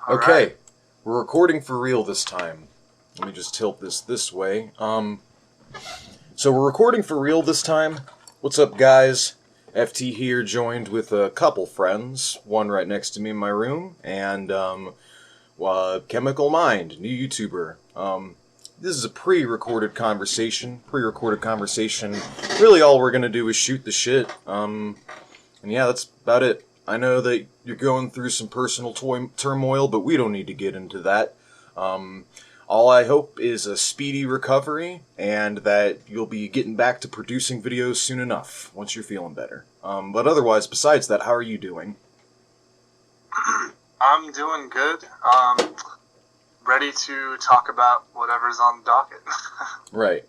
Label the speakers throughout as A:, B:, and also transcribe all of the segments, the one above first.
A: Okay,
B: right.
A: we're recording for real this time. Let me just tilt this way. So we're recording for real this time. What's up, guys? FT here, joined with a couple friends. One right next to me in my room, and ChemicalMind, new YouTuber. This is a pre-recorded conversation. Really, all we're gonna do is shoot the shit. And yeah, that's about it. I know that you're going through some personal turmoil, but we don't need to get into that. All I hope is a speedy recovery, and that you'll be getting back to producing videos soon enough, once you're feeling better. But otherwise, besides that, how are you doing?
B: I'm doing good. Ready to talk about whatever's on the docket.
A: Right.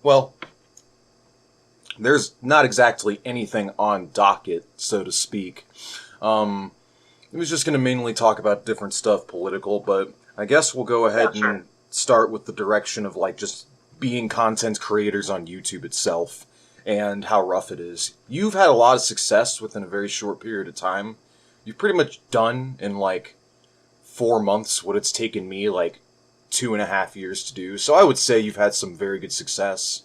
A: Well, there's not exactly anything on docket, so to speak. It was just going to mainly talk about different stuff, political, but I guess we'll go ahead and start with the direction of, like, just being content creators on YouTube itself, and how rough it is. You've had a lot of success within a very short period of time. You've pretty much done in, like, 4 months what it's taken me, like, 2.5 years to do. So I would say you've had some very good success.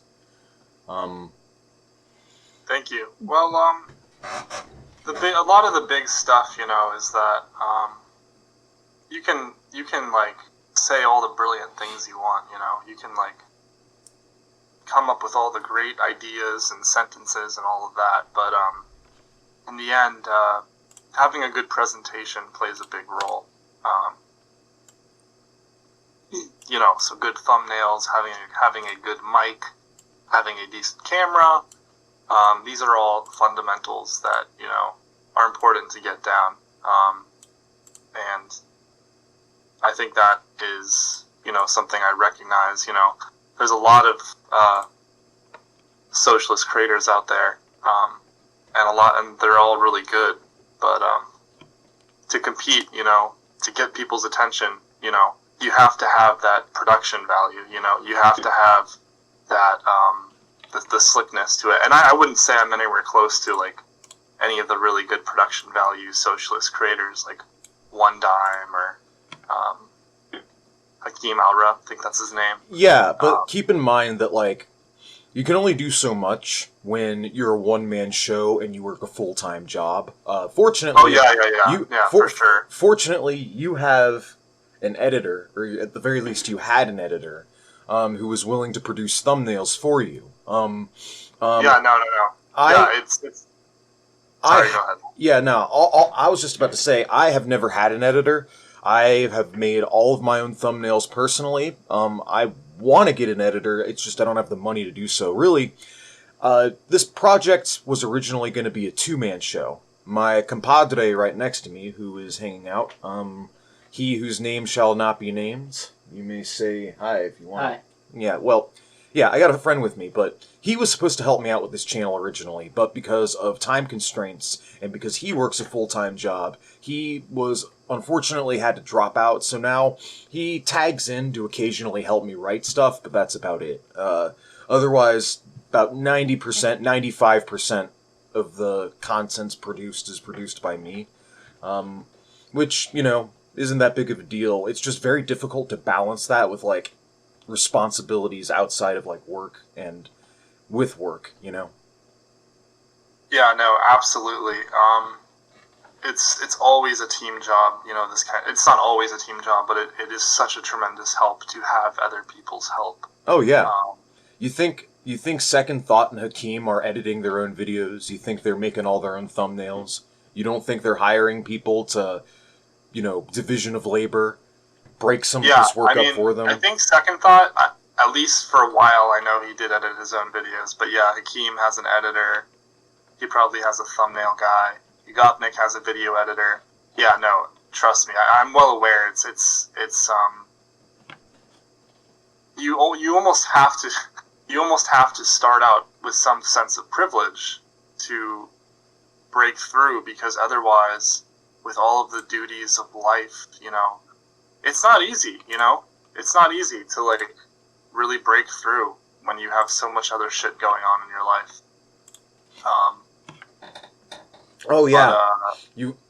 B: Thank you. Well, a lot of the big stuff, is that you can like say all the brilliant things you want. You can like come up with all the great ideas and sentences and all of that, but in the end, having a good presentation plays a big role. So good thumbnails, having a good mic, having a decent camera. These are all fundamentals that, are important to get down. And I think that is, something I recognize. There's a lot of socialist creators out there, and they're all really good. But to compete, to get people's attention, you have to have that production value. You have to have that the slickness to it. And I wouldn't say I'm anywhere close to like any of the really good production value socialist creators like One Dime or Hakeem Alra, I think that's his name.
A: Yeah, but keep in mind that, like, you can only do so much when you're a one-man show and you work a full-time job. Fortunately...
B: Oh, yeah, for sure.
A: Fortunately, you have an editor, or at the very least you had an editor, who was willing to produce thumbnails for you.
B: No. It's... Sorry, go ahead.
A: Yeah, no, I was just about to say, I have never had an editor. I have made all of my own thumbnails personally. I want to get an editor, it's just I don't have the money to do so. Really, this project was originally going to be a two-man show. My compadre right next to me, who is hanging out, he whose name shall not be named, you may say hi if you want.
C: Hi.
A: Yeah, well, yeah, I got a friend with me, but he was supposed to help me out with this channel originally, but because of time constraints, and because he works a full-time job, he was unfortunately had to drop out, so now he tags in to occasionally help me write stuff, but that's about it. Otherwise, about 90%, 95% of the content's produced is produced by me, which, isn't that big of a deal. It's just very difficult to balance that with, like, responsibilities outside of, like, work and with work,
B: Yeah, no, absolutely. It's always a team job, it's not always a team job, but it is such a tremendous help to have other people's help.
A: Oh, yeah. You think Second Thought and Hakeem are editing their own videos? You think they're making all their own thumbnails? You don't think they're hiring people to, division of labor, break some of this work up for them?
B: I think Second Thought, at least for a while, I know he did edit his own videos, but yeah, Hakeem has an editor. He probably has a thumbnail guy. Yugopnik has a video editor. Yeah, no, trust me, I'm well aware. You almost have to start out with some sense of privilege to break through, because otherwise, with all of the duties of life, it's not easy. It's not easy to like really break through when you have so much other shit going on in your life.
A: Oh yeah,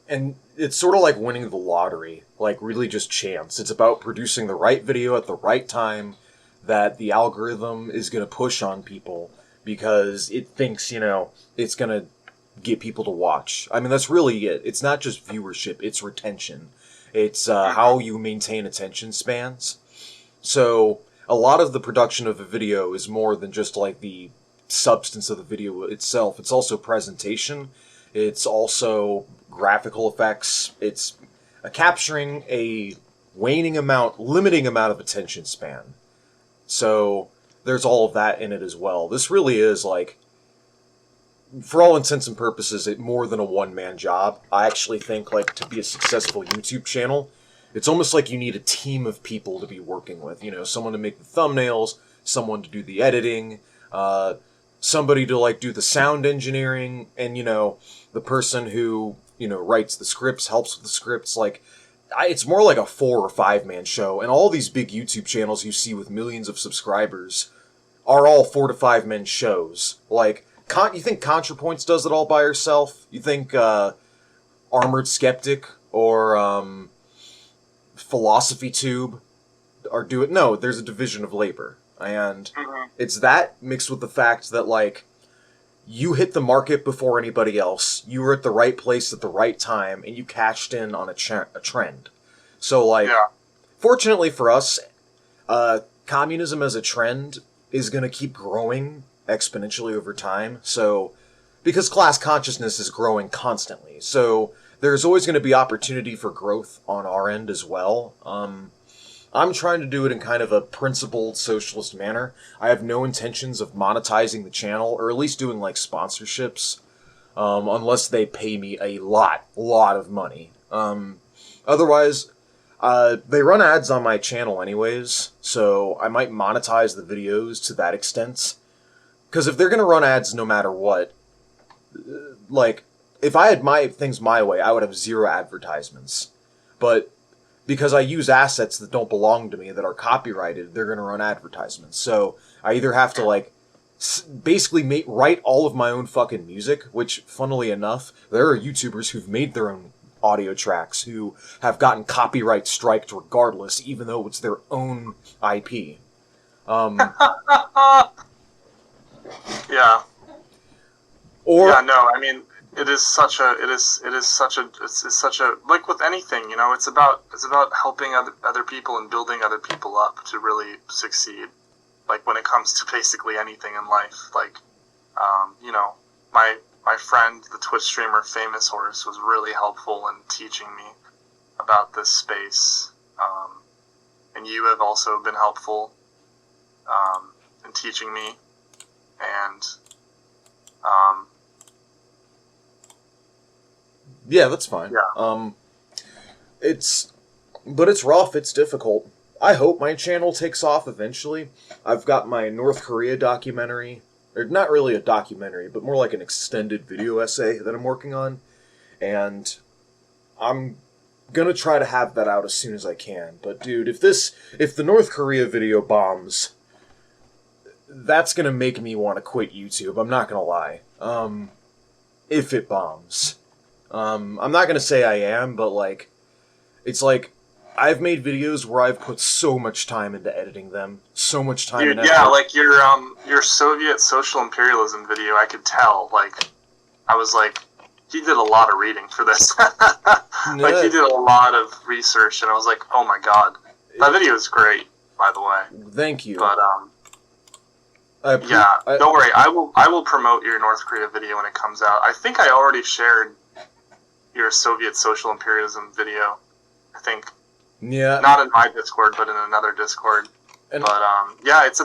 A: And it's sort of like winning the lottery, like really just chance. It's about producing the right video at the right time that the algorithm is going to push on people because it thinks, it's going to get people to watch. I mean, that's really it. It's not just viewership, it's retention. It's how you maintain attention spans. So a lot of the production of a video is more than just like the substance of the video itself. It's also presentation. It's also graphical effects. It's capturing a limiting amount of attention span. So there's all of that in it as well. This really is like, for all intents and purposes, more than a one-man job. I actually think like to be a successful YouTube channel, it's almost like you need a team of people to be working with. Someone to make the thumbnails, someone to do the editing, somebody to like do the sound engineering, and the person who writes the scripts, helps with the scripts. Like, it's more like a 4 or 5 man show, and all these big YouTube channels you see with millions of subscribers are all 4 to 5 men shows. Like, you think ContraPoints does it all by herself? You think Armored Skeptic or Philosophy Tube are do it? No, there's a division of labor. And it's that mixed with the fact that, like, you hit the market before anybody else, you were at the right place at the right time, and you cashed in on a trend. So, like, fortunately for us, communism as a trend is going to keep growing exponentially over time. So, because class consciousness is growing constantly. So, there's always going to be opportunity for growth on our end as well. I'm trying to do it in kind of a principled socialist manner. I have no intentions of monetizing the channel, or at least doing like sponsorships, unless they pay me a lot of money. Otherwise, they run ads on my channel anyways, so I might monetize the videos to that extent. Because if they're going to run ads no matter what, like, if I had things my way, I would have 0 advertisements. But because I use assets that don't belong to me, that are copyrighted, they're going to run advertisements. So I either have to, like, basically write all of my own fucking music, which, funnily enough, there are YouTubers who've made their own audio tracks who have gotten copyright striked regardless, even though it's their own IP.
B: Yeah. I mean, it's such a like with anything, it's about helping other people and building other people up to really succeed. Like when it comes to basically anything in life, like my friend, the Twitch streamer Famous Horse, was really helpful in teaching me about this space, and you have also been helpful in teaching me, and
A: yeah, that's fine.
B: Yeah.
A: It's rough, it's difficult. I hope my channel takes off eventually. I've got my North Korea documentary, or not really a documentary, but more like an extended video essay that I'm working on, and I'm gonna try to have that out as soon as I can. But dude, if the North Korea video bombs, that's gonna make me want to quit YouTube, I'm not gonna lie. If it bombs. I'm not gonna say I am, but like, it's like, I've made videos where I've put so much time into editing them, so much time and effort.
B: Yeah, like your Soviet social imperialism video, I could tell, like, I was like, he did a lot of reading for this. Like, he did a lot of research, and I was like, oh my god. That video is great, by the way.
A: Thank you.
B: But, don't worry, I will promote your North Korea video when it comes out. I think I already shared your Soviet social imperialism video, I think.
A: Yeah.
B: Not in my Discord, but in another Discord. But it's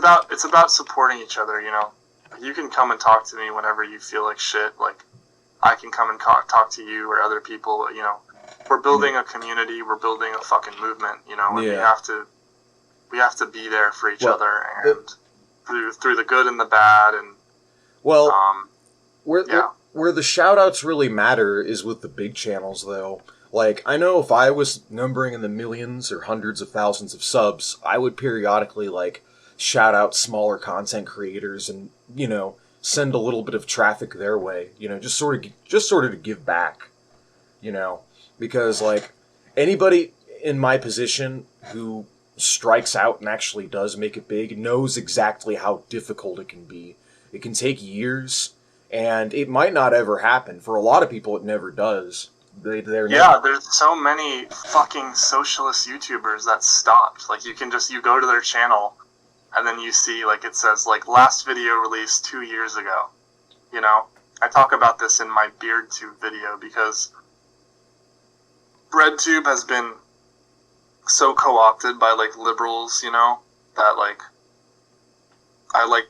B: about supporting each other, You can come and talk to me whenever you feel like shit. Like, I can come and talk to you or other people, We're building a community, we're building a fucking movement, and we have to be there for each other, and through the good and the bad, and
A: where the shout-outs really matter is with the big channels, though. Like, I know if I was numbering in the millions or hundreds of thousands of subs, I would periodically, like, shout out smaller content creators and, send a little bit of traffic their way, just sort of to give back, because, like, anybody in my position who strikes out and actually does make it big knows exactly how difficult it can be. It can take years, and it might not ever happen. For a lot of people, it never does.
B: There's so many fucking socialist YouTubers that stopped. Like, you go to their channel, and then you see, like, it says, like, last video released 2 years ago. You know? I talk about this in my BeardTube video, because BreadTube has been so co-opted by, like, liberals, you know, that, like, I like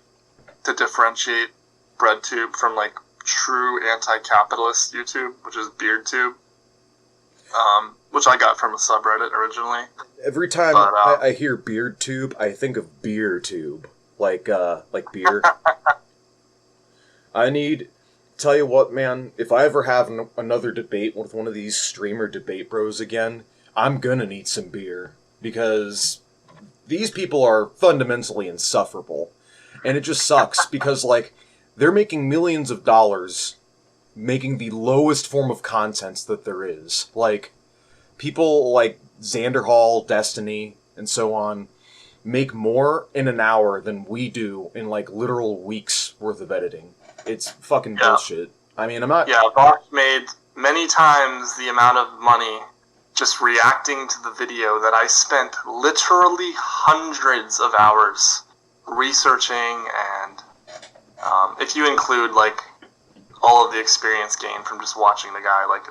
B: to differentiate BreadTube from, like, true anti-capitalist YouTube, which is BeardTube, which I got from a subreddit originally.
A: Every time I hear BeardTube, I think of BeerTube, like beer. Tell you what, man, if I ever have another debate with one of these streamer debate bros again, I'm gonna need some beer, because these people are fundamentally insufferable. And it just sucks, because, like, they're making millions of dollars making the lowest form of content that there is. Like, people like Xanderhall, Destiny, and so on make more in an hour than we do in, like, literal weeks worth of editing. It's fucking bullshit. I mean, I'm not...
B: Yeah, Bosch made many times the amount of money just reacting to the video that I spent literally hundreds of hours researching, and if you include, like, all of the experience gained from just watching the guy, like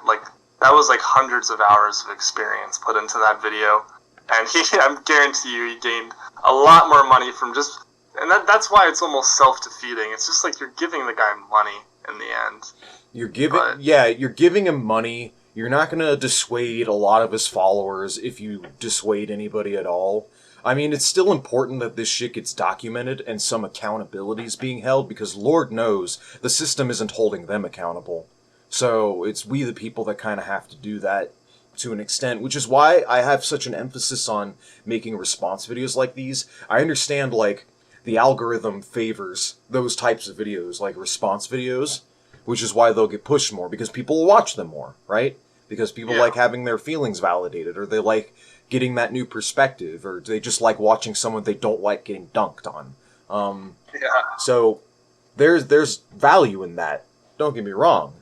B: that was like hundreds of hours of experience put into that video, and I guarantee you he gained a lot more money from just, and that's why it's almost self-defeating. It's just like you're giving the guy money in the end. You're
A: giving him money. You're not going to dissuade a lot of his followers if you dissuade anybody at all. I mean, it's still important that this shit gets documented and some accountability is being held, because Lord knows the system isn't holding them accountable. So it's we the people that kind of have to do that to an extent, which is why I have such an emphasis on making response videos like these. I understand, like, the algorithm favors those types of videos, like response videos, which is why they'll get pushed more, because people will watch them more, right? Because people like having their feelings validated, or they like getting that new perspective, or they just like watching someone they don't like getting dunked on. So there's value in that. Don't get me wrong.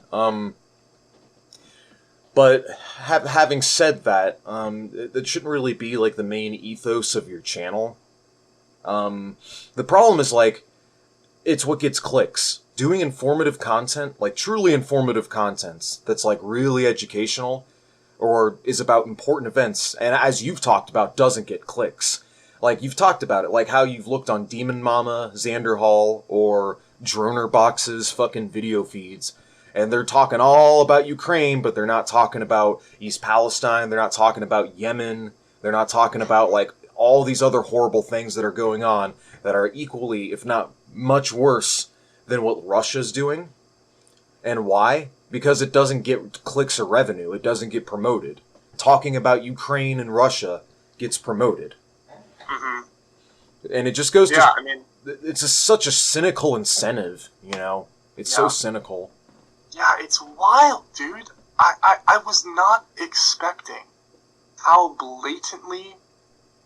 A: But having said that, that shouldn't really be like the main ethos of your channel. The problem is, like, it's what gets clicks. Doing informative content, like truly informative content that's like really educational, or is about important events, and as you've talked about, doesn't get clicks. Like, you've talked about it, like how you've looked on Demon Mama, Xanderhall, or Dronerbox's fucking video feeds, and they're talking all about Ukraine, but they're not talking about East Palestine, they're not talking about Yemen, they're not talking about, like, all these other horrible things that are going on that are equally, if not much worse, than what Russia's doing. And why? Because it doesn't get clicks or revenue. It doesn't get promoted. Talking about Ukraine and Russia gets promoted.
B: Mm-hmm.
A: And it just goes to... I mean, it's such a cynical incentive, you know? It's so cynical.
B: Yeah, it's wild, dude. I was not expecting how blatantly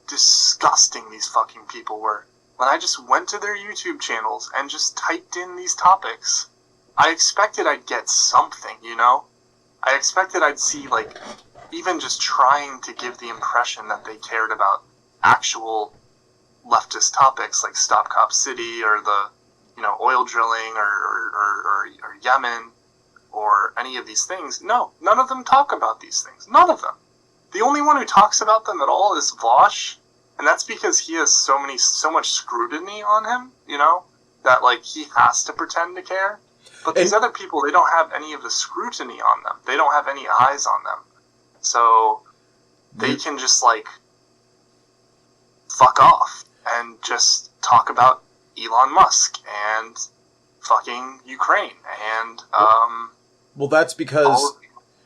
B: disgusting these fucking people were. When I just went to their YouTube channels and just typed in these topics, I expected I'd get something, you know? I expected I'd see, like, even just trying to give the impression that they cared about actual leftist topics like Stop Cop City, or the, you know, oil drilling, or Yemen, or any of these things. No, none of them talk about these things. None of them. The only one who talks about them at all is Vosh, and that's because he has so much scrutiny on him, you know, that, like, he has to pretend to care. But these other people, they don't have any of the scrutiny on them. They don't have any eyes on them. So they can just, like, fuck off and just talk about Elon Musk and fucking Ukraine and
A: well, that's because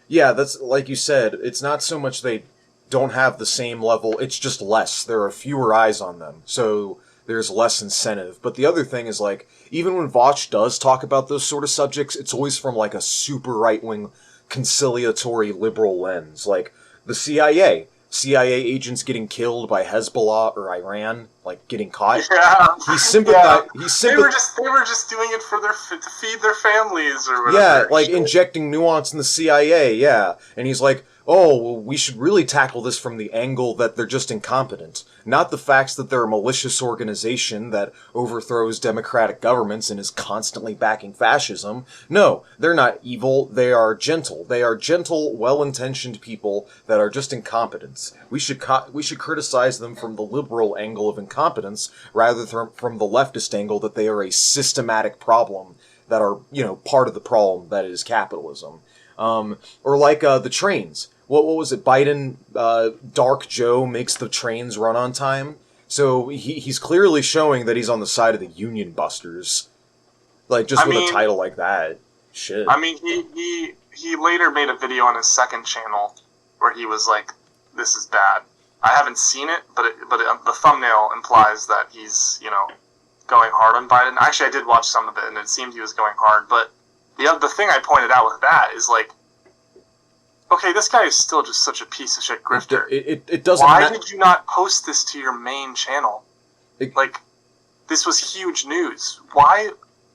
A: that's like you said, it's not so much they don't have the same level, it's just less. There are fewer eyes on them, so there's less incentive. But the other thing is, like, even when Vosh does talk about those sort of subjects, it's always from, like, a super right-wing conciliatory liberal lens. Like, the CIA agents getting killed by Hezbollah or Iran, like, getting caught.
B: Yeah.
A: He sympathized.
B: They were just doing it for to feed their families or whatever.
A: Yeah, like injecting nuance in the CIA. Yeah, and he's like, oh, well, we should really tackle this from the angle that they're just incompetent, not the facts that they're a malicious organization that overthrows democratic governments and is constantly backing fascism. No, they're not evil. They are gentle. They are gentle, well-intentioned people that are just incompetent. We should criticize them from the liberal angle of incompetence rather than from the leftist angle that they are a systematic problem that are, part of the problem that is capitalism. Or like the trains. What was it? Biden, Dark Joe makes the trains run on time. So he's clearly showing that he's on the side of the union busters. Like, just with a title like that. Shit.
B: I mean, he later made a video on his second channel where he was like, this is bad. I haven't seen it, but the thumbnail implies that he's, going hard on Biden. Actually, I did watch some of it, and it seemed he was going hard. But the thing I pointed out with that is, like, okay, this guy is still just such a piece of shit grifter.
A: It doesn't.
B: Why did you not post this to your main channel? This was huge news. Why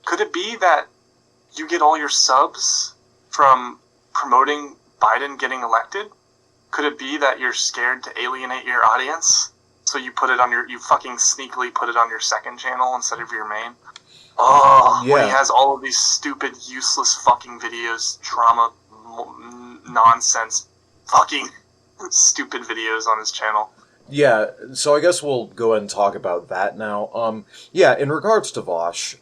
B: could it be that you get all your subs from promoting Biden getting elected? Could it be that you're scared to alienate your audience? So you fucking sneakily put it on your second channel instead of your main? Oh, yeah. When he has all of these stupid, useless fucking videos, drama, nonsense, fucking stupid videos on his channel.
A: Yeah, so I guess we'll go ahead and talk about that now. In regards to Vosh,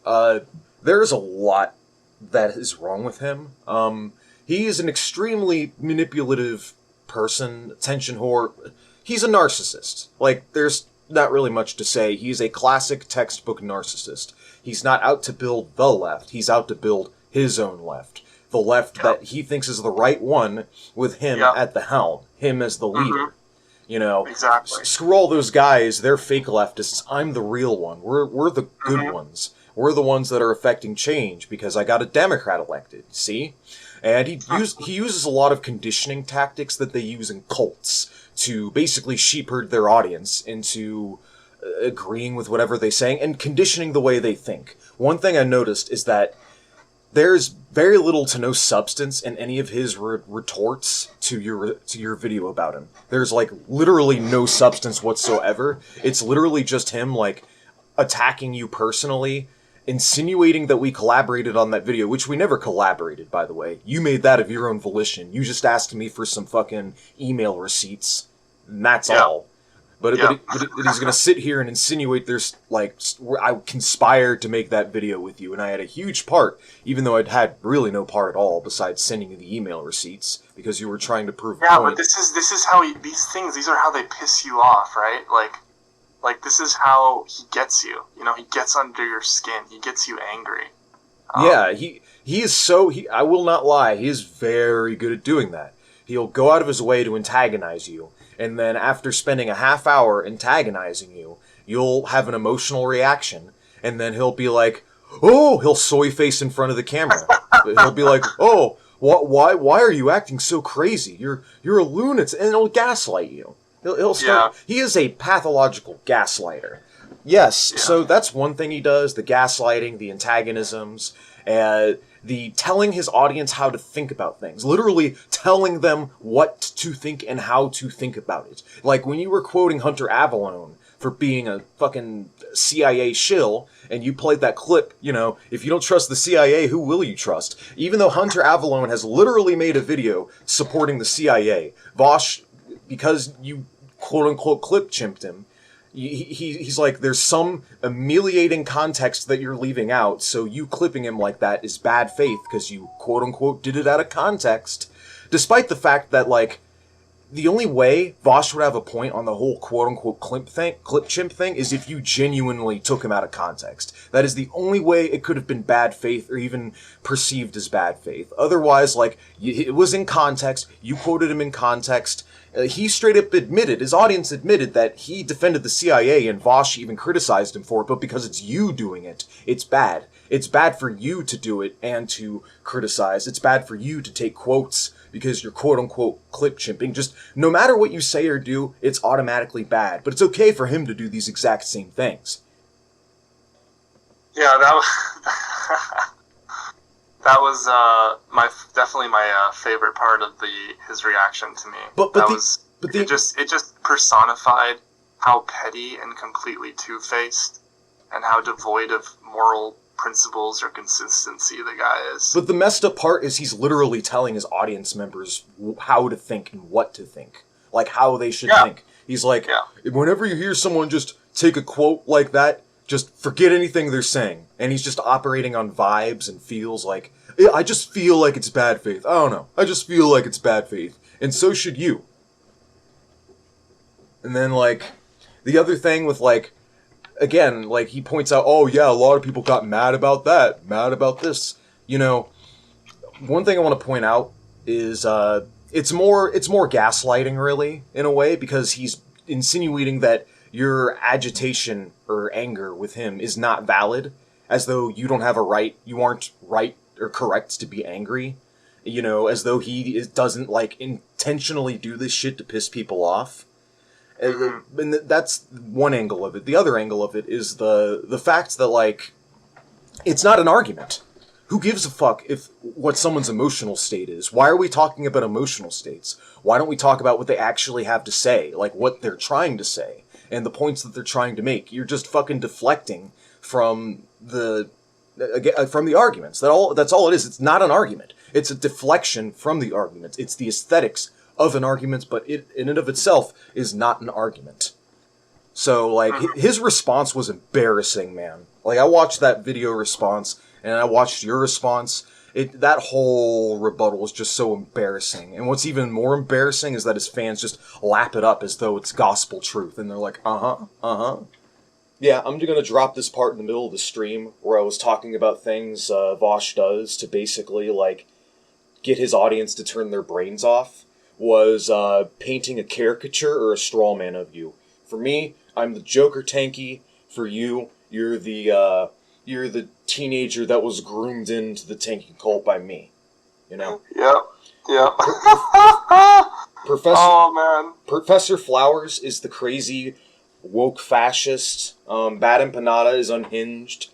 A: there's a lot that is wrong with him. He is an extremely manipulative person, attention whore. He's a narcissist. Like, there's not really much to say. He's a classic textbook narcissist. He's not out to build the left. He's out to build his own left. The left that he thinks is the right one, with him at the helm. Him as the leader.
B: Exactly.
A: Screw all those guys. They're fake leftists. I'm the real one. We're the good ones. We're the ones that are affecting change because I got a Democrat elected. See? And he uses a lot of conditioning tactics that they use in cults to basically shepherd their audience into agreeing with whatever they're saying and conditioning the way they think. One thing I noticed is that there's very little to no substance in any of his retorts to your video about him. There's, like, literally no substance whatsoever. It's literally just him, like, attacking you personally, insinuating that we collaborated on that video, which we never collaborated, by the way. You made that of your own volition. You just asked me for some fucking email receipts, and that's all. But he's gonna sit here and insinuate there's, like, I conspired to make that video with you, and I had a huge part, even though I'd had really no part at all, besides sending you the email receipts, because you were trying to prove a point.
B: But this is how these are how they piss you off, right? Like, this is how he gets you. He gets under your skin. He gets you angry.
A: He is so... I will not lie, he is very good at doing that. He'll go out of his way to antagonize you, and then after spending a half hour antagonizing you, you'll have an emotional reaction, and then he'll be like, oh, he'll soy face in front of the camera. He'll be like, oh, why are you acting so crazy? You're a lunatic, and he'll gaslight you. He'll start. Yeah. He is a pathological gaslighter. Yes, so that's one thing he does, the gaslighting, the antagonisms, the telling his audience how to think about things. Literally telling them what to think and how to think about it. Like, when you were quoting Hunter Avallone for being a fucking CIA shill, and you played that clip, if you don't trust the CIA, who will you trust? Even though Hunter Avallone has literally made a video supporting the CIA, Vosh, because you quote-unquote clip-chimped him, he's like, there's some humiliating context that you're leaving out, so you clipping him like that is bad faith because you quote-unquote did it out of context. Despite the fact that, like, the only way Vosh would have a point on the whole quote-unquote clip-chimp thing is if you genuinely took him out of context. That is the only way it could have been bad faith or even perceived as bad faith. Otherwise, like, it was in context, you quoted him in context. He straight up admitted, his audience admitted that he defended the CIA and Vosh even criticized him for it, but because it's you doing it, it's bad. It's bad for you to do it and to criticize. It's bad for you to take quotes because you're quote-unquote clip chimping. Just no matter what you say or do, it's automatically bad. But it's okay for him to do these exact same things.
B: Yeah, that was that was definitely my favorite part of his reaction to me. It just personified how petty and completely two-faced and how devoid of moral principles or consistency the guy is.
A: But the messed up part is he's literally telling his audience members how to think and what to think. Like, how they should think. He's like, whenever you hear someone just take a quote like that, just forget anything they're saying. And he's just operating on vibes and feels like, I just feel like it's bad faith. I don't know. I just feel like it's bad faith. And so should you. And then, like, the other thing with, like, again, like, he points out, oh, yeah, a lot of people got mad about that, mad about this. You know, one thing I want to point out is it's more gaslighting, really, in a way, because he's insinuating that your agitation or anger with him is not valid, as though you don't have a right, you aren't right or correct to be angry. You know, as though he doesn't, like, intentionally do this shit to piss people off. And that's one angle of it. The other angle of it is the fact that, like, it's not an argument. Who gives a fuck if what someone's emotional state is? Why are we talking about emotional states? Why don't we talk about what they actually have to say? Like, what they're trying to say, and the points that they're trying to make. You're just fucking deflecting from the arguments. That's all it is. It's not an argument. It's a deflection from the argument. It's the aesthetics of an argument, but it in and of itself is not an argument. So, like, his response was embarrassing, man. Like, I watched that video response, and I watched your response. That whole rebuttal was just so embarrassing. And what's even more embarrassing is that his fans just lap it up as though it's gospel truth, and they're like, Yeah, I'm gonna drop this part in the middle of the stream where I was talking about things Vosh does to basically, like, get his audience to turn their brains off. Was painting a caricature or a straw man of you. For me, I'm the Joker Tanky. For you, you're the teenager that was groomed into the tanking cult by me. You know?
B: Yep.
A: Professor Flowers is the crazy, woke fascist. Bad Empanada is unhinged.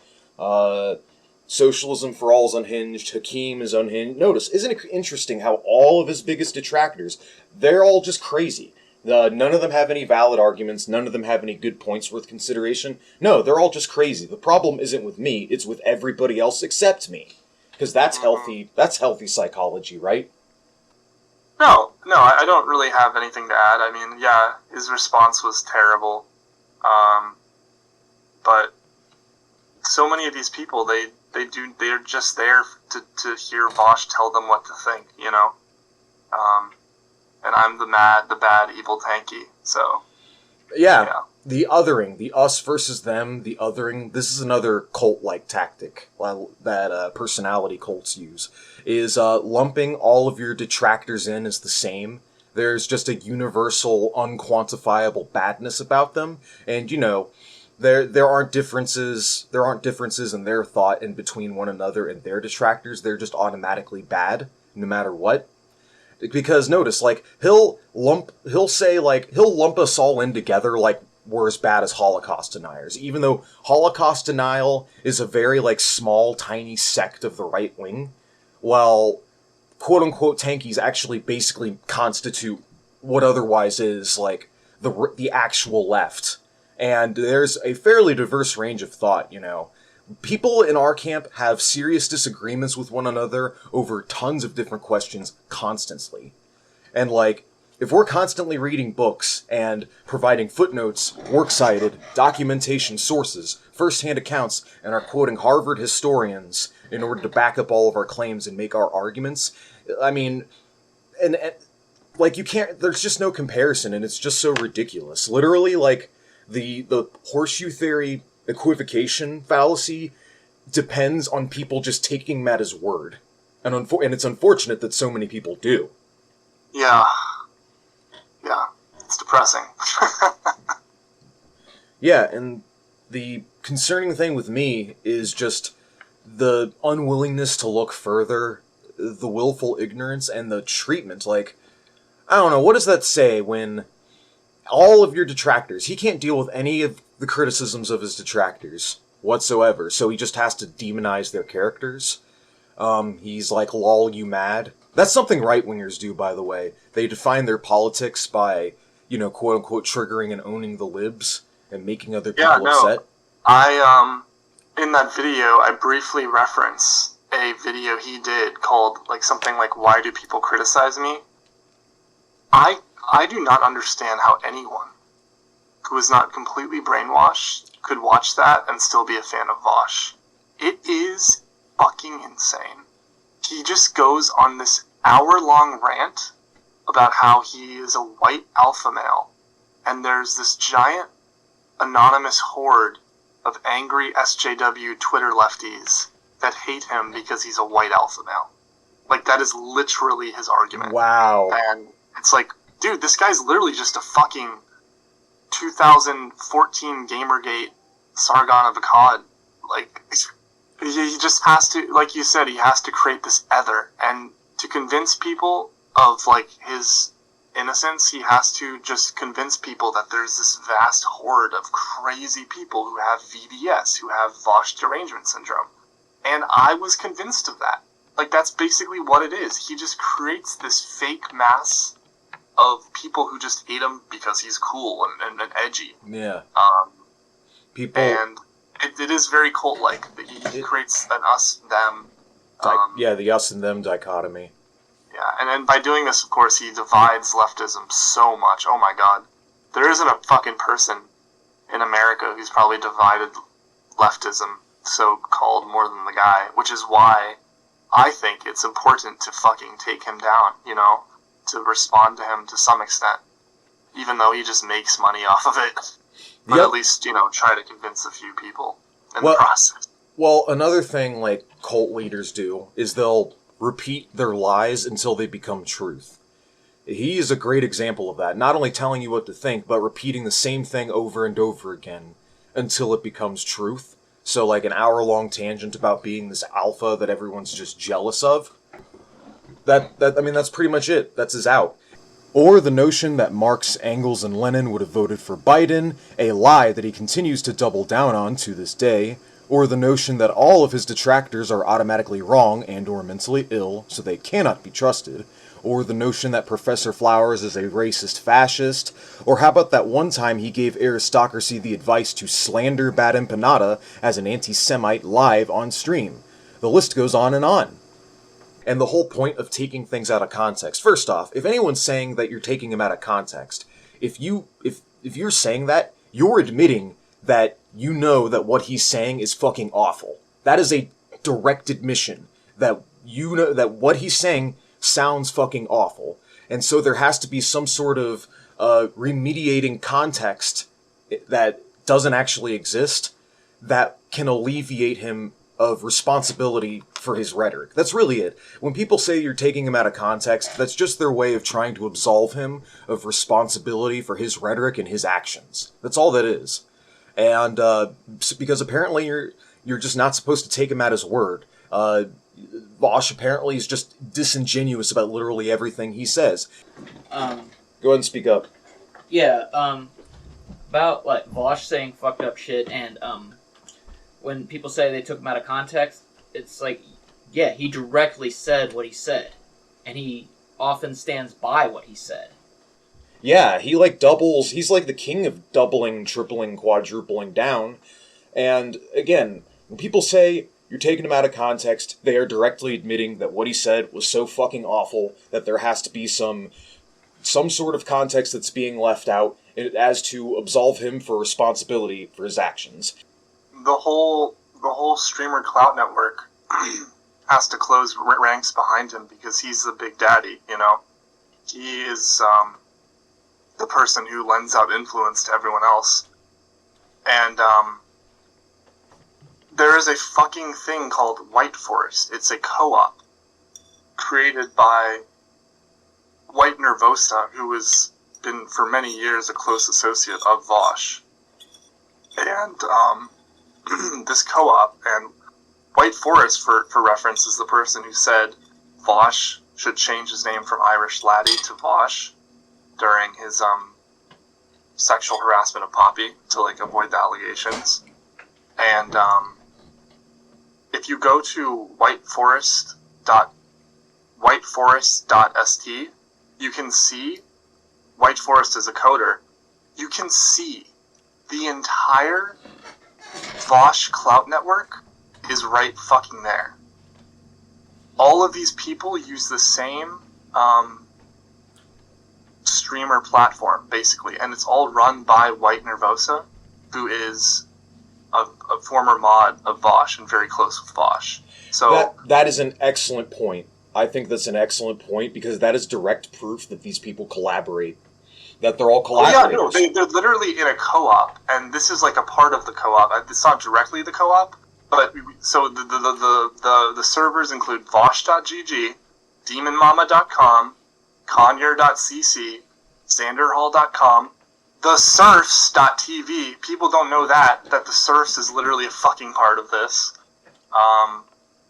A: Socialism for All is unhinged. Hakeem is unhinged. Notice, isn't it interesting how all of his biggest detractors, they're all just crazy. None of them have any valid arguments. None of them have any good points worth consideration. No, they're all just crazy. The problem isn't with me. It's with everybody else except me. Because that's healthy. That's healthy psychology, right?
B: No, I don't really have anything to add. I mean, yeah, his response was terrible. But so many of these people, they're just there to hear Vosh tell them what to think, you know? And I'm the bad, evil Tanky, so...
A: Yeah, the othering, the us versus them, the othering, this is another cult-like tactic that personality cults use, is lumping all of your detractors in as the same. There's just a universal, unquantifiable badness about them, and, you know... There aren't differences in their thought in between one another and their detractors. They're just automatically bad, no matter what. Because notice, like, he'll lump us all in together like we're as bad as Holocaust deniers, even though Holocaust denial is a very, like, small, tiny sect of the right wing, while quote-unquote tankies actually basically constitute what otherwise is, like, the actual left. And there's a fairly diverse range of thought, you know. People in our camp have serious disagreements with one another over tons of different questions constantly. And, like, if we're constantly reading books and providing footnotes, works cited, documentation, sources, first-hand accounts, and are quoting Harvard historians in order to back up all of our claims and make our arguments, I mean, and like, you can't, there's just no comparison, and it's just so ridiculous. Literally, like, the horseshoe theory equivocation fallacy depends on people just taking him at his word. And it's unfortunate that so many people do.
B: Yeah, it's depressing.
A: Yeah, and the concerning thing with me is just the unwillingness to look further the willful ignorance and the treatment. Like, I don't know, what does that say when all of your detractors, he can't deal with any of the criticisms of his detractors whatsoever, so he just has to demonize their characters? He's like, lol, you mad? That's something right-wingers do, by the way. They define their politics by, quote-unquote triggering and owning the libs and making other people upset.
B: In that video, I briefly reference a video he did called, something like, Why Do People Criticize Me? I do not understand how anyone who is not completely brainwashed could watch that and still be a fan of Vosh. It is fucking insane. He just goes on this hour-long rant about how he is a white alpha male, and there's this giant anonymous horde of angry SJW Twitter lefties that hate him because he's a white alpha male. That is literally his argument.
A: Wow.
B: And it's like, dude, this guy's literally just a fucking 2014 Gamergate Sargon of Akkad. He just has to, like you said, he has to create this ether. And to convince people of, his innocence, he has to just convince people that there's this vast horde of crazy people who have VDS, who have Vosh derangement syndrome. And I was convinced of that. That's basically what it is. He just creates this fake mass of people who just hate him because he's cool and edgy.
A: Yeah.
B: People... And it is very cult-like. He creates an us-them...
A: the us and them dichotomy.
B: Yeah, and then by doing this, of course, he divides leftism so much. Oh my god. There isn't a fucking person in America who's probably divided leftism, so-called, more than the guy, which is why I think it's important to fucking take him down, to respond to him to some extent, even though he just makes money off of it. But at least, try to convince a few people in the process.
A: Well, another thing cult leaders do is they'll repeat their lies until they become truth. He is a great example of that. Not only telling you what to think, but repeating the same thing over and over again until it becomes truth. So, an hour-long tangent about being this alpha that everyone's just jealous of. That's pretty much it. That's his out. Or the notion that Marx, Engels, and Lenin would have voted for Biden, a lie that he continues to double down on to this day. Or the notion that all of his detractors are automatically wrong and or mentally ill, so they cannot be trusted. Or the notion that Professor Flowers is a racist fascist. Or how about that one time he gave aristocracy the advice to slander Bad Empanada as an anti-Semite live on stream. The list goes on and on. And the whole point of taking things out of context. First off, if anyone's saying that you're taking them out of context, if you're saying that, you're admitting that you know that what he's saying is fucking awful. That is a direct admission that you know that what he's saying sounds fucking awful. And so there has to be some sort of remediating context that doesn't actually exist that can alleviate him of responsibility for his rhetoric. That's really it. When people say you're taking him out of context, that's just their way of trying to absolve him of responsibility for his rhetoric and his actions. That's all that is. And because apparently you're just not supposed to take him at his word. Vosh apparently is just disingenuous about literally everything he says. Go ahead and speak up.
C: Yeah, about Vosh saying fucked up shit, and when people say they took him out of context, it's yeah, he directly said what he said, and he often stands by what he said.
A: Yeah, he doubles, he's the king of doubling, tripling, quadrupling down. And again, when people say you're taking him out of context, they are directly admitting that what he said was so fucking awful that there has to be some sort of context that's being left out as to absolve him for responsibility for his actions.
B: The whole streamer Clout network has to close ranks behind him because he's the big daddy, He is the person who lends out influence to everyone else. And there is a fucking thing called White Forest. It's a co-op created by White Nervosa, who has been for many years a close associate of Vosh. And this co-op, and White Forest, for reference, is the person who said Vosh should change his name from Irish Laddie to Vosh during his sexual harassment of Poppy to like avoid the allegations. And if you go to whiteforest.st, you can see White Forest is a coder. You can see the entire Vosh Clout network is right fucking there. All of these people use the same streamer platform, basically, and it's all run by White Nervosa, who is a former mod of Vosh and very close with Vosh. So
A: that is an excellent point. I think that's an excellent point because that is direct proof that these people collaborate. That they're all collaborators.
B: Oh, yeah, no, they're literally in a co-op, and this is like a part of the co-op. It's not directly the co-op, but so the servers include Vosh.gg, DemonMama.com, Conyer.cc, SanderHall.com, TheSurfs.tv. People don't know that the Surfs is literally a fucking part of this.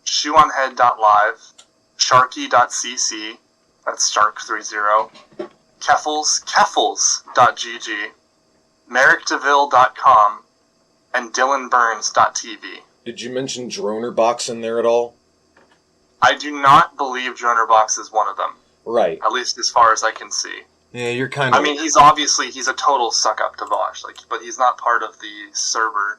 B: ShoeOnHead.live, Sharky.cc, that's Shark30, Keffels.gg, MerrickDeVille.com, and DylanBurns.tv.
A: Did you mention Dronerbox in there at all?
B: I do not believe Dronerbox is one of them.
A: Right.
B: At least as far as I can see.
A: Yeah, you're kind of...
B: I mean, he's a total suck-up to Vosh, but he's not part of the server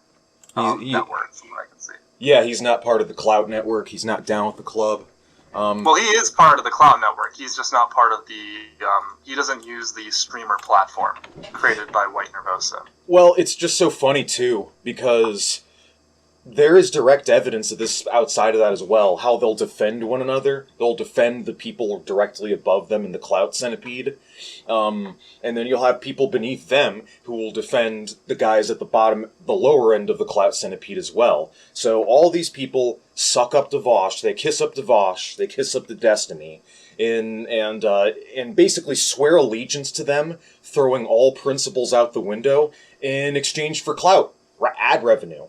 B: network, from what I can see.
A: Yeah, he's not part of the Clout network. He's not down with the club.
B: Well, he is part of the Clout network. He's just not part of the... he doesn't use the streamer platform created by White Nervosa.
A: Well, it's just so funny, too, because there is direct evidence of this outside of that as well, how they'll defend one another. They'll defend the people directly above them in the Clout centipede. And then you'll have people beneath them who will defend the guys at the bottom, the lower end of the Clout centipede as well. So all these people suck up to Vosh, they kiss up to Vosh, they kiss up to Destiny, and basically swear allegiance to them, throwing all principles out the window in exchange for clout, ad revenue.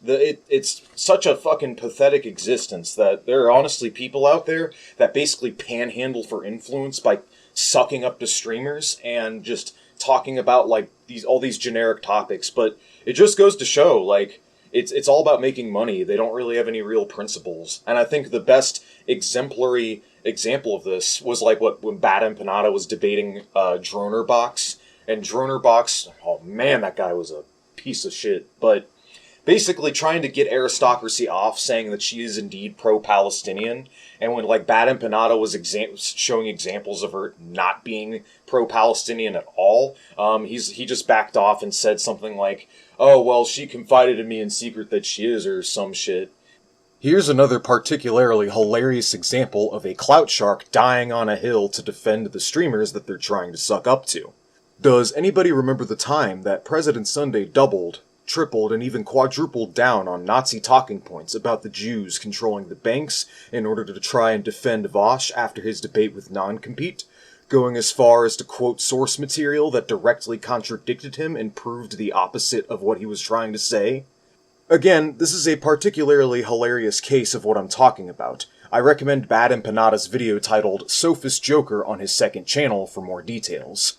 A: It's such a fucking pathetic existence that there are honestly people out there that basically panhandle for influence by sucking up to streamers and just talking about like all these generic topics. But it just goes to show, like, it's all about making money. They don't really have any real principles. And I think the best exemplary example of this was like when Bad Empanada was debating Dronerbox. And Dronerbox, oh man, that guy was a piece of shit. But basically trying to get aristocracy off, saying that she is indeed pro-Palestinian. And when like Bad Empanada was showing examples of her not being pro-Palestinian at all, he just backed off and said something like, "Oh, well, she confided in me in secret that she is," or some shit. Here's another particularly hilarious example of a clout shark dying on a hill to defend the streamers that they're trying to suck up to. Does anybody remember the time that President Sunday doubled, tripled, and even quadrupled down on Nazi talking points about the Jews controlling the banks in order to try and defend Vosh after his debate with Non-Compete, going as far as to quote source material that directly contradicted him and proved the opposite of what he was trying to say? Again, this is a particularly hilarious case of what I'm talking about. I recommend Bad Empanada's video titled Sophist Joker on his second channel for more details.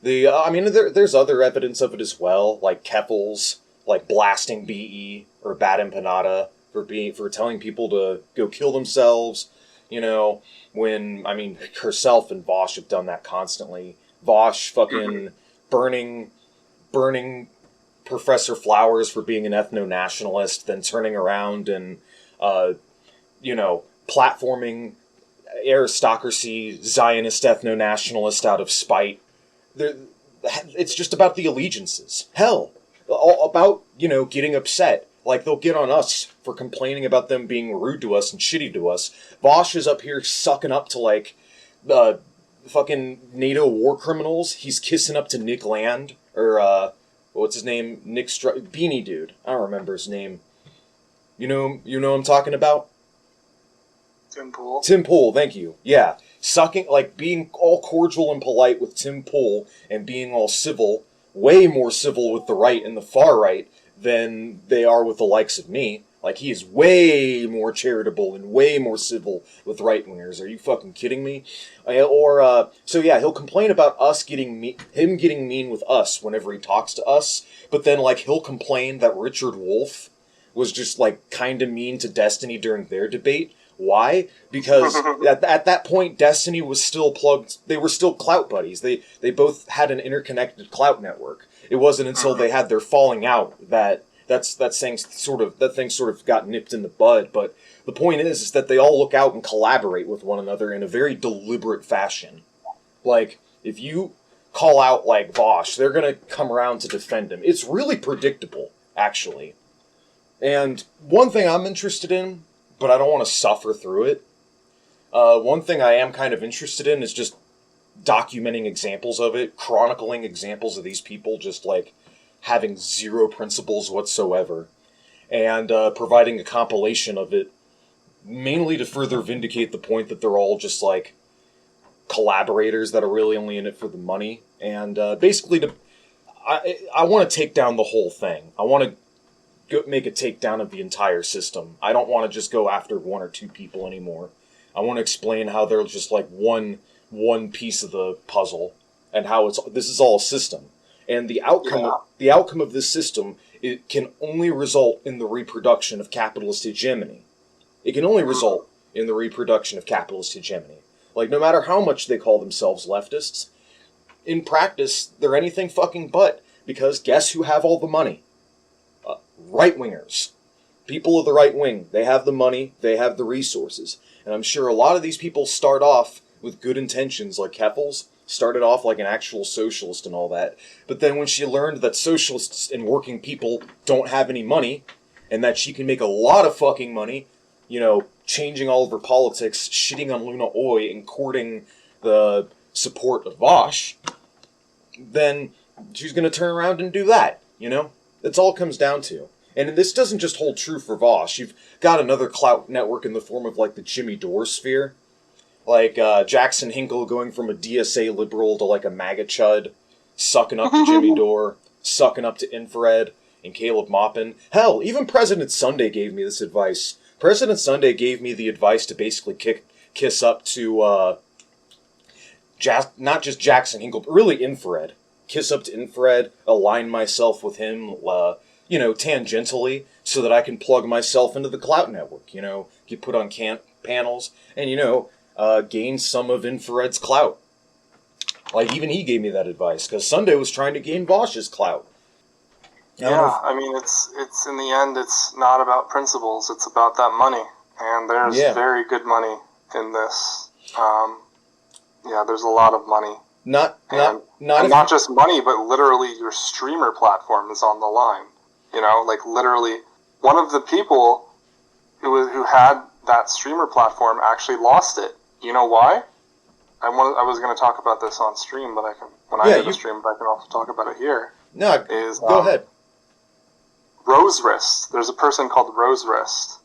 A: There's other evidence of it as well, like Keffels, like blasting BE, or Bad Empanada, for telling people to go kill themselves, when, herself and Vosh have done that constantly. Vosh fucking burning Professor Flowers for being an ethno-nationalist, then turning around and, platforming aristocracy, Zionist ethno-nationalist out of spite. It's just about the allegiances. Hell, about, getting upset. Like, they'll get on us for complaining about them being rude to us and shitty to us. Vosh is up here sucking up to, like, fucking NATO war criminals. He's kissing up to Nick Land, or, what's his name? Beanie Dude. I don't remember his name. You know what I'm talking about?
B: Tim Pool.
A: Tim Pool, thank you. Yeah. Sucking, like, being all cordial and polite with Tim Pool and being all civil, way more civil with the right and the far right than they are with the likes of me. Like, he is way more charitable and way more civil with right-wingers. Are you fucking kidding me? So yeah, he'll complain about him getting mean with us whenever he talks to us, but then, like, he'll complain that Richard Wolff was just, like, kinda mean to Destiny during their debate. Why? Because at that point, Destiny was still plugged. They were still Clout buddies. They both had an interconnected Clout network. It wasn't until they had their falling out that thing sort of got nipped in the bud. But the point is that they all look out and collaborate with one another in a very deliberate fashion. Like, if you call out like Vosh, they're gonna come around to defend him. It's really predictable, actually. And one thing I'm interested in, but I don't want to suffer through it. One thing I am kind of interested in is just documenting examples of it, chronicling examples of these people just, like, having zero principles whatsoever, and providing a compilation of it, mainly to further vindicate the point that they're all just, like, collaborators that are really only in it for the money, and basically I want to take down the whole thing. I want to make a takedown of the entire system. I don't want to just go after one or two people anymore. I want to explain how they're just like one piece of the puzzle, and how this is all a system. And the outcome of this system, it can only result in the reproduction of capitalist hegemony. It can only result in the reproduction of capitalist hegemony. Like, no matter how much they call themselves leftists, in practice, they're anything fucking but, because guess who have all the money? Right-wingers. People of the right wing. They have the money, they have the resources. And I'm sure a lot of these people start off with good intentions, like Heffels started off like an actual socialist and all that. But then when she learned that socialists and working people don't have any money, and that she can make a lot of fucking money, changing all of her politics, shitting on Luna Oi, and courting the support of Vosh, then she's going to turn around and do that, That's all it comes down to. And this doesn't just hold true for Vosh. You've got another Clout network in the form of, like, the Jimmy Dore sphere. Like, Jackson Hinkle going from a DSA liberal to, like, a MAGA chud, sucking up to Jimmy Dore, sucking up to Infrared, and Caleb Maupin. Hell, even President Sunday gave me this advice. President Sunday gave me the advice to basically kiss up to, not just Jackson Hinkle, but really Infrared. Kiss up to Infrared, align myself with him, tangentially, so that I can plug myself into the Clout network, get put on panels, and, gain some of Infrared's clout. Like, even he gave me that advice, because Sunday was trying to gain Vosh's clout.
B: I mean, it's in the end, it's not about principles, it's about that money, and there's very good money in this. There's a lot of money. Not just money, but literally your streamer platform is on the line. Like, literally, one of the people who had that streamer platform actually lost it. You know why? I was going to talk about this on stream, but I do the stream, but I can also talk about it here.
A: No, go ahead.
B: Rose Wrist. There's a person called Rose Wrist.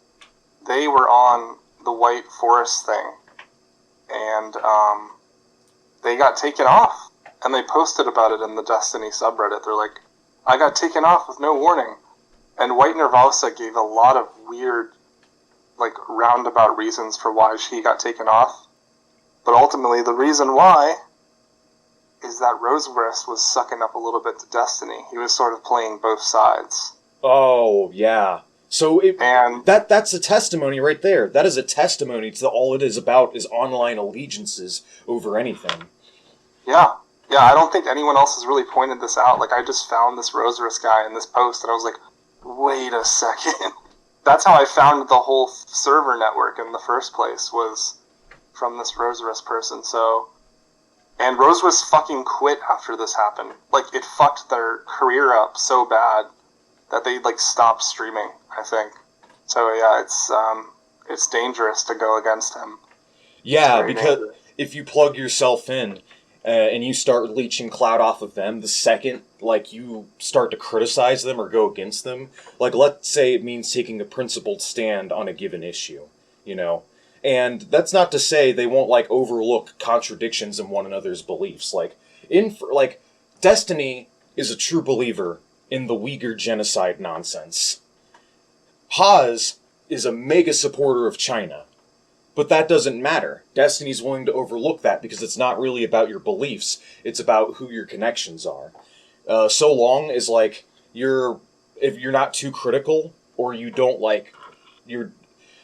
B: They were on the White Forest thing, and they got taken off, and they posted about it in the Destiny subreddit. They're like, I got taken off with no warning. And White Nervosa gave a lot of weird, like, roundabout reasons for why she got taken off. But ultimately, the reason why is that Rosewrist was sucking up a little bit to Destiny. He was sort of playing both sides.
A: Oh, yeah. So that's a testimony right there. That is a testimony to all it is about is online allegiances over anything.
B: Yeah. Yeah, I don't think anyone else has really pointed this out. Like, I just found this Rosewrist guy in this post, and I was like, wait a second. That's how I found the whole server network in the first place, was from this Rosewrist person. So, and Rosewrist fucking quit after this happened. Like, it fucked their career up so bad that they, like, stopped streaming, I think. So, yeah, it's dangerous to go against him.
A: Yeah, because if you plug yourself in and you start leeching clout off of them, the second, like, you start to criticize them or go against them, like, let's say it means taking a principled stand on a given issue, And that's not to say they won't, like, overlook contradictions in one another's beliefs. Like, Destiny is a true believer in the Uyghur genocide nonsense. Haas is a mega supporter of China. But that doesn't matter. Destiny's willing to overlook that because it's not really about your beliefs. It's about who your connections are. So long as, like, if you're not too critical, or you don't, like,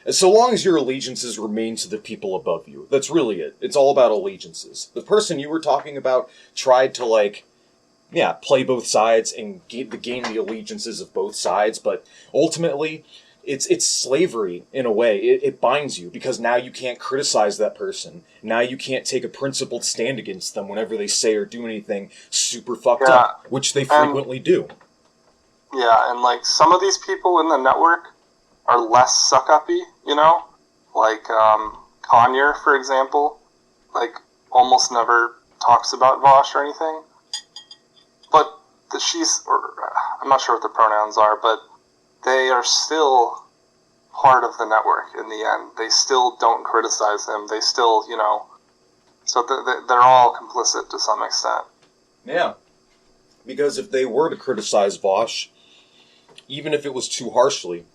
A: so long as your allegiances remain to the people above you. That's really it. It's all about allegiances. The person you were talking about tried to, like, play both sides and gain the allegiances of both sides, but ultimately, it's slavery in a way. It binds you, because now you can't criticize that person. Now you can't take a principled stand against them whenever they say or do anything super fucked up, which they frequently do.
B: Yeah, and, like, some of these people in the network are less suck-uppy, you know? Like, Conyer, for example, like, almost never talks about Vosh or anything. But I'm not sure what the pronouns are, but they are still part of the network in the end. They still don't criticize him. They still, you know, so they're all complicit to some extent.
A: Yeah. Because if they were to criticize Vosh, even if it was too harshly,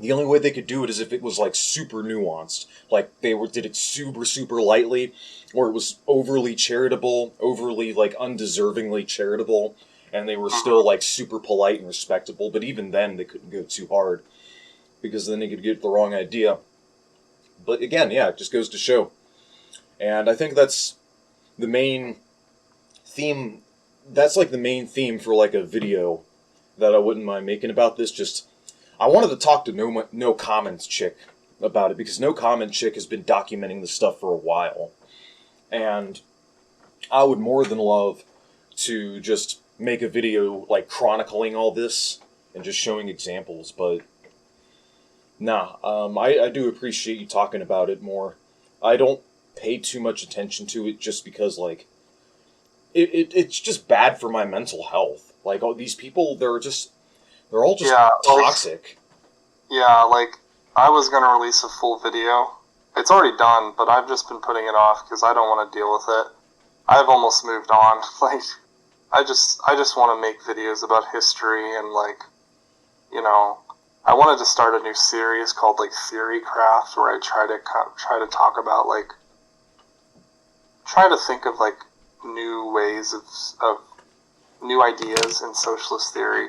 A: the only way they could do it is if it was, like, super nuanced. Like, did it super, super lightly, or it was overly charitable, overly, like, undeservingly charitable, and they were still, like, super polite and respectable, but even then they couldn't go too hard, because then they could get the wrong idea. But again, yeah, it just goes to show. And I think that's the main theme, that's, like, the main theme for, like, a video that I wouldn't mind making about this. Just, I wanted to talk to No Comments Chick about it, because No Comment Chick has been documenting this stuff for a while. And I would more than love to just make a video, like, chronicling all this and just showing examples, but I do appreciate you talking about it more. I don't pay too much attention to it just because, like, it's just bad for my mental health. Like, all these people, they're all just toxic.
B: Like, I was going to release a full video. It's already done, but I've just been putting it off because I don't want to deal with it. I've almost moved on. Like, I just want to make videos about history and, like, you know, I wanted to start a new series called, like, Theory Craft, where I try to talk about, like, try to think of, like, new ways of new ideas in socialist theory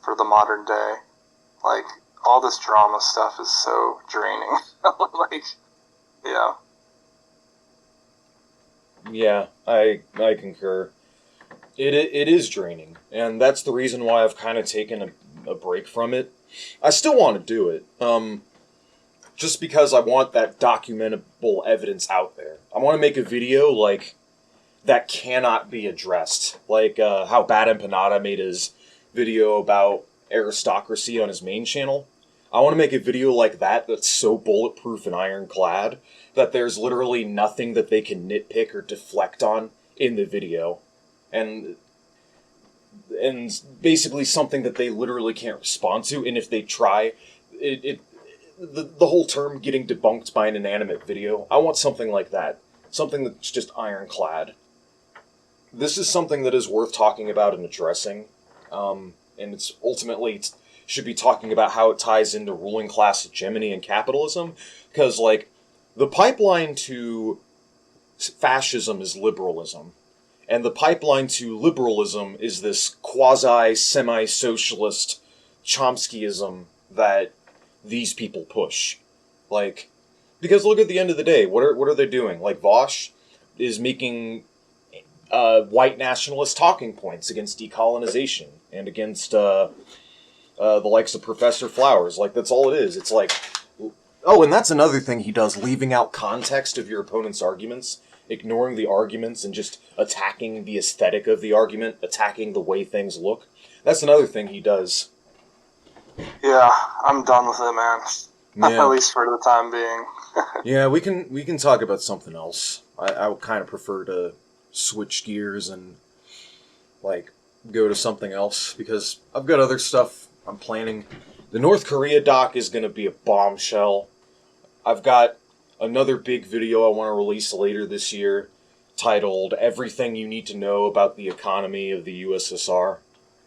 B: for the modern day. Like, all this drama stuff is so draining. Like, yeah.
A: Yeah, I concur. It is draining, and that's the reason why I've kind of taken a break from it. I still want to do it, just because I want that documentable evidence out there. I want to make a video, like, that cannot be addressed. Like, how Bad Empanada made his video about aristocracy on his main channel. I want to make a video like that that's so bulletproof and ironclad that there's literally nothing that they can nitpick or deflect on in the video. And basically something that they literally can't respond to, and if they try, the whole term getting debunked by an inanimate video, I want something like that. Something that's just ironclad. This is something that is worth talking about and addressing, and it's ultimately should be talking about how it ties into ruling class hegemony and capitalism, because, like, the pipeline to fascism is liberalism, and the pipeline to liberalism is this quasi-semi-socialist Chomskyism that these people push. Like, because look, at the end of the day, what are they doing? Like, Vosh is making white nationalist talking points against decolonization and against the likes of Professor Flowers. Like, that's all it is. It's like, oh, and that's another thing he does, leaving out context of your opponent's arguments, ignoring the arguments and just attacking the aesthetic of the argument, attacking the way things look. That's another thing he does.
B: Yeah, I'm done with it, man.
A: Yeah.
B: At least for the time being.
A: Yeah, we can talk about something else. I would kind of prefer to switch gears and, like, go to something else, because I've got other stuff I'm planning. The North Korea doc is going to be a bombshell. I've got another big video I want to release later this year titled Everything You Need to Know About the Economy of the USSR.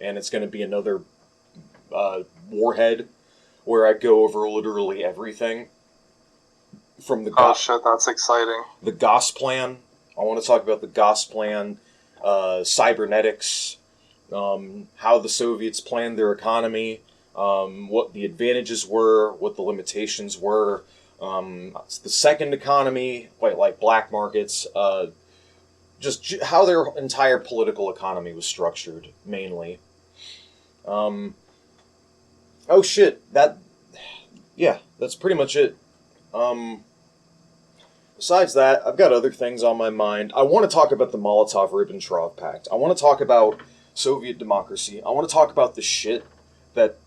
A: And it's going to be another warhead where I go over literally everything. From the
B: Oh shit, that's exciting.
A: The GOS plan. I want to talk about the GOS plan, cybernetics, how the Soviets planned their economy, what the advantages were, what the limitations were, the second economy, quite like black markets, just how their entire political economy was structured, mainly. Oh shit, that's pretty much it. Besides that, I've got other things on my mind. I want to talk about the Molotov-Ribbentrop Pact. I want to talk about Soviet democracy. I want to talk about the shit that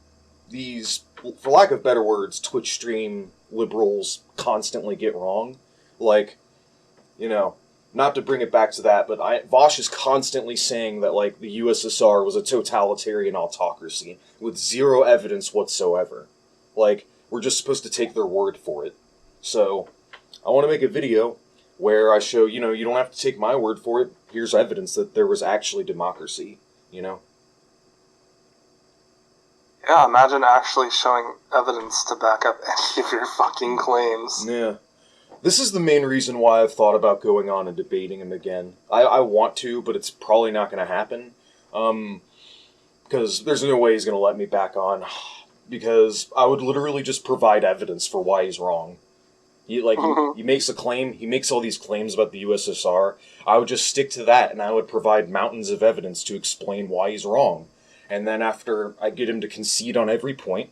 A: these, for lack of better words, Twitch stream liberals constantly get wrong. Like, not to bring it back to that, but Vosh is constantly saying that, like, the USSR was a totalitarian autocracy with zero evidence whatsoever. Like, we're just supposed to take their word for it. So, I want to make a video where I show, you don't have to take my word for it. Here's evidence that there was actually democracy,
B: Yeah, imagine actually showing evidence to back up any of your fucking claims.
A: Yeah. This is the main reason why I've thought about going on and debating him again. I want to, but it's probably not going to happen. Because there's no way he's going to let me back on. Because I would literally just provide evidence for why he's wrong. He makes a claim, he makes all these claims about the USSR. I would just stick to that, and I would provide mountains of evidence to explain why he's wrong. And then after I get him to concede on every point,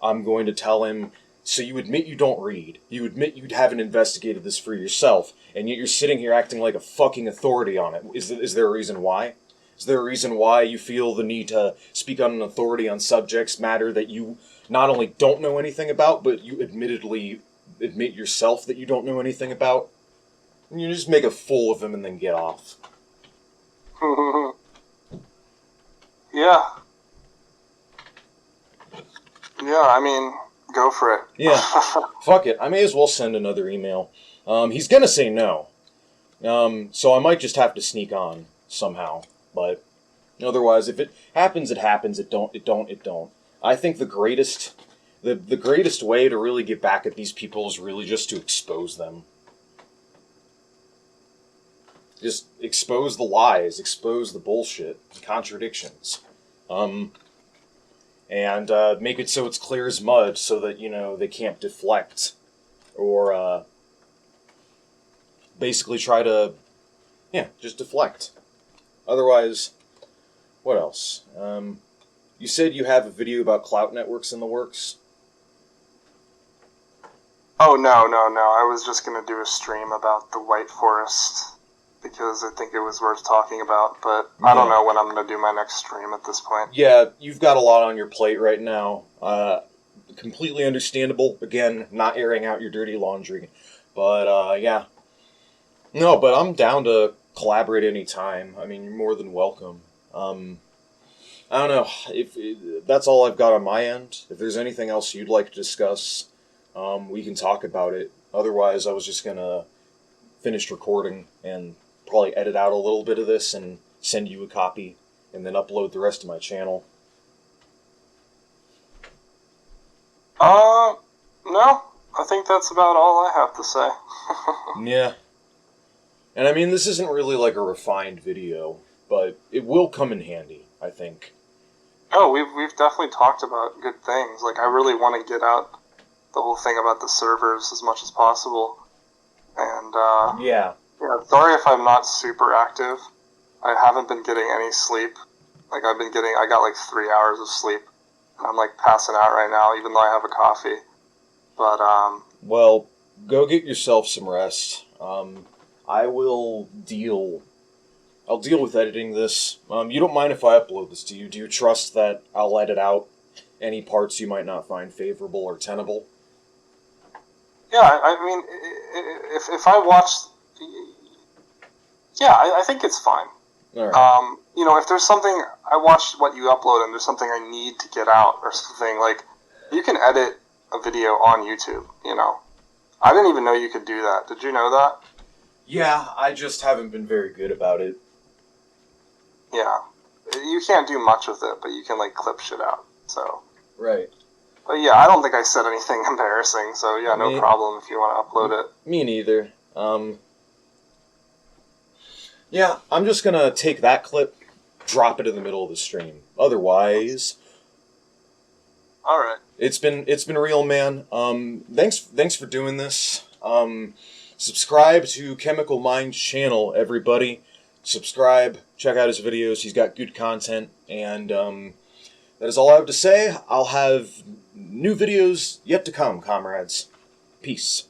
A: I'm going to tell him, so you admit you don't read, you admit you haven't investigated this for yourself, and yet you're sitting here acting like a fucking authority on it. Is there a reason why? Is there a reason why you feel the need to speak on an authority on subjects matter that you not only don't know anything about, but you admittedly admit yourself that you don't know anything about? And you just make a fool of him and then get off.
B: Yeah. Yeah, I mean, go for it.
A: Yeah. Fuck it. I may as well send another email. He's gonna say no. So I might just have to sneak on somehow. But otherwise, if it happens, it happens. It don't. I think the greatest way to really get back at these people is really just to expose them. Just expose the lies, expose the bullshit, the contradictions. And make it so it's clear as mud so that, they can't deflect. Or, basically try to, just deflect. Otherwise, what else? You said you have a video about Clout networks in the works?
B: Oh, no. I was just going to do a stream about the White Forest because I think it was worth talking about, but I don't know when I'm going to do my next stream at this point.
A: Yeah, you've got a lot on your plate right now. Completely understandable. Again, not airing out your dirty laundry. But, yeah. No, but I'm down to collaborate anytime. I mean, you're more than welcome. I don't know. If that's all I've got on my end. If there's anything else you'd like to discuss, we can talk about it. Otherwise, I was just going to finish recording and probably edit out a little bit of this and send you a copy and then upload the rest to my channel.
B: No. I think that's about all I have to say.
A: Yeah. And I mean, this isn't really like a refined video, but it will come in handy, I think.
B: Oh, we've definitely talked about good things. Like, I really want to get out the whole thing about the servers as much as possible. And,
A: yeah,
B: sorry if I'm not super active. I haven't been getting any sleep. Like, I got like 3 hours of sleep. I'm like passing out right now, even though I have a coffee. But,
A: well, go get yourself some rest. I'll deal with editing this. You don't mind if I upload this, do you? Do you trust that I'll edit out any parts you might not find favorable or tenable?
B: Yeah, I mean, if I watch... Yeah, I think it's fine.
A: All right.
B: If there's something... I watched what you upload and there's something I need to get out or something, like, you can edit a video on YouTube, I didn't even know you could do that. Did you know that?
A: Yeah, I just haven't been very good about it.
B: Yeah. You can't do much with it, but you can, like, clip shit out, so...
A: Right.
B: But yeah, I don't think I said anything embarrassing, so yeah, no
A: Me-
B: problem if you want to upload it.
A: Me neither. Yeah, I'm just gonna take that clip, drop it in the middle of the stream. Otherwise,
B: All right.
A: it's been real, man. Thanks for doing this. Subscribe to ChemicalMinds Channel, everybody. Subscribe, check out his videos. He's got good content, and that is all I have to say. I'll have new videos yet to come, comrades. Peace.